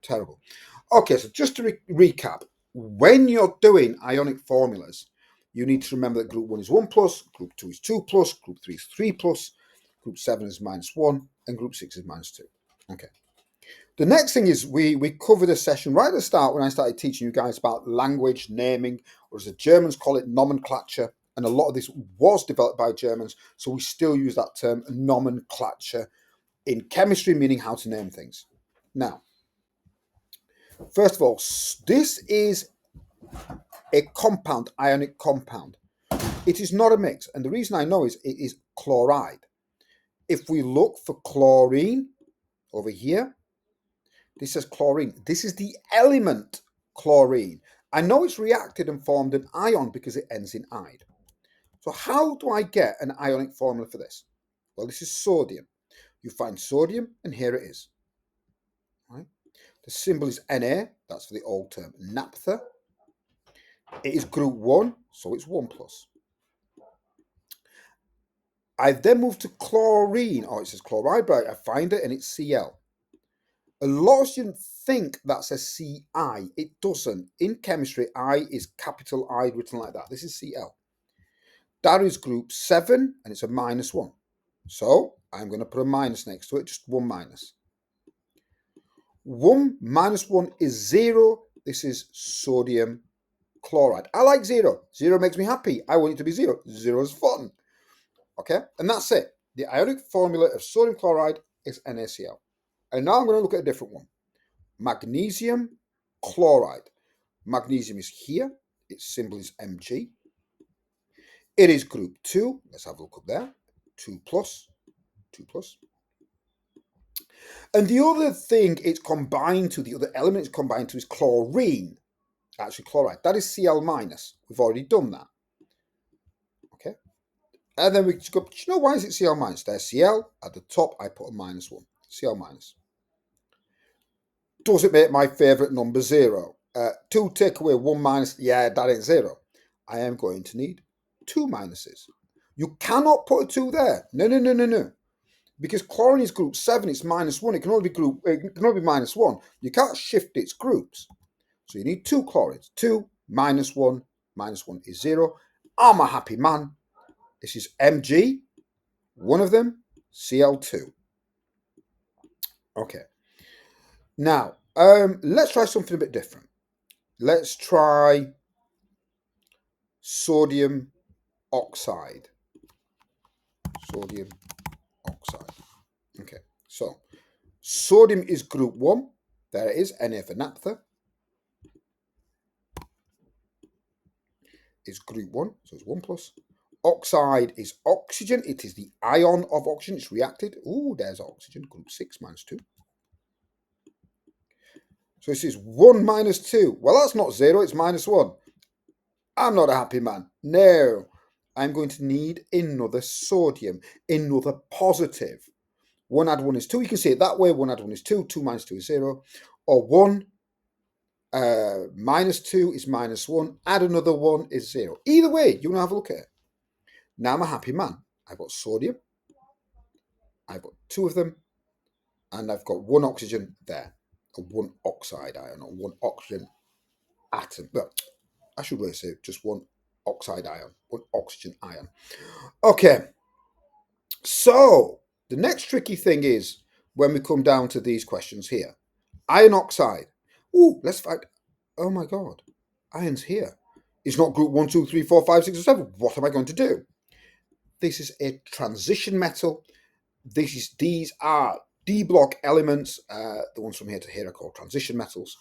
Terrible. Okay, so just to recap, when you're doing ionic formulas, you need to remember that group 1 is 1 plus, group 2 is 2 plus, group 3 is 3 plus, group 7 is -1, and group 6 is -2. Okay. The next thing is we covered a session right at the start when I started teaching you guys about language, naming, or as the Germans call it, nomenclature. And a lot of this was developed by Germans, so we still use that term nomenclature in chemistry, meaning how to name things. Now, first of all, this is a compound, ionic compound. It is not a mix, and the reason I know is it is chloride. If we look for chlorine over here, this says chlorine. This is the element chlorine. I know it's reacted and formed an ion because it ends in "ide." So how do I get an ionic formula for this? Well, this is sodium. You find sodium, and here it is. Right? The symbol is Na. That's for the old term naphtha. It is group 1, so it's 1 plus. I then move to chlorine. Oh, it says chloride, but I find it and it's Cl. A lot of students think that says Ci. It doesn't. In chemistry, I is capital I written like that. This is Cl. That is group 7 and it's a -1. So I'm going to put a minus next to it, just 1 minus. 1 minus 1 is 0. This is sodium chloride. I like 0. 0 makes me happy. I want it to be 0. 0 is fun. Okay, and that's it. The ionic formula of sodium chloride is NaCl. And now I'm going to look at a different one. Magnesium chloride. Magnesium is here. Its symbol is Mg. It is group 2. Let's have a look up there. 2 plus. 2 plus. And the other thing it's combined to, the other element it's combined to is chlorine. Actually, chloride. That is Cl minus. We've already done that. Okay. And then we just go, do you know why is it Cl minus? There's Cl. At the top, I put a -1. Cl minus. Does it make my favourite number 0? 2 take away 1 minus. Yeah, that ain't 0. I am going to need 2 minuses. You cannot put a 2 there. No. Because chlorine is group 7, it's -1. It can only be -1. You can't shift its groups. So you need 2 chlorines. 2 minus 1 is 0. I'm a happy man. This is Mg, one of them, Cl2. Okay. Now, let's try something a bit different. Let's try sodium oxide. Sodium oxide. Okay, so sodium is group 1. There it is, Na for naphtha. It's group 1, so it's 1 plus. Oxide is oxygen. It is the ion of oxygen. It's reacted. Ooh, there's oxygen, group 6 -2. So this is 1 minus 2. Well, that's not 0, it's -1. I'm not a happy man. No. I'm going to need another sodium, another positive. 1 add 1 is 2. You can see it that way. 1 add 1 is 2. 2 minus 2 is 0. Or 1 minus 2 is -1. Add another 1 is 0. Either way, you want to have a look at it. Now I'm a happy man. I've got sodium. I've got 2 of them. And I've got 1 oxygen there. A 1 oxide ion or 1 oxygen atom. Well, I should really say just 1 oxide ion. 1 oxygen ion. Okay. So the next tricky thing is when we come down to these questions here. Iron oxide. Ooh, let's find. Oh my God. Iron's here. It's not group 1, 2, 3, 4, 5, 6, or 7. What am I going to do? This is a transition metal. These are D block elements. The ones from here to here are called transition metals.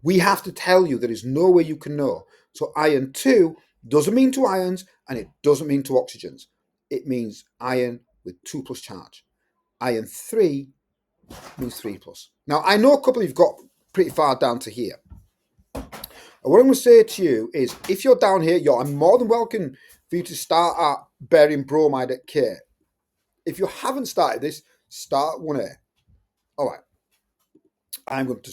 We have to tell you there is no way you can know. So iron 2 doesn't mean 2 ions and it doesn't mean 2 oxygens. It means iron with 2 plus charge. Iron 3 means 3 plus. Now, I know a couple of you've got pretty far down to here. And what I'm going to say to you is if you're down here, I'm more than welcome for you to start at barium bromide at K. If you haven't started this, start 1A. All right. I'm going to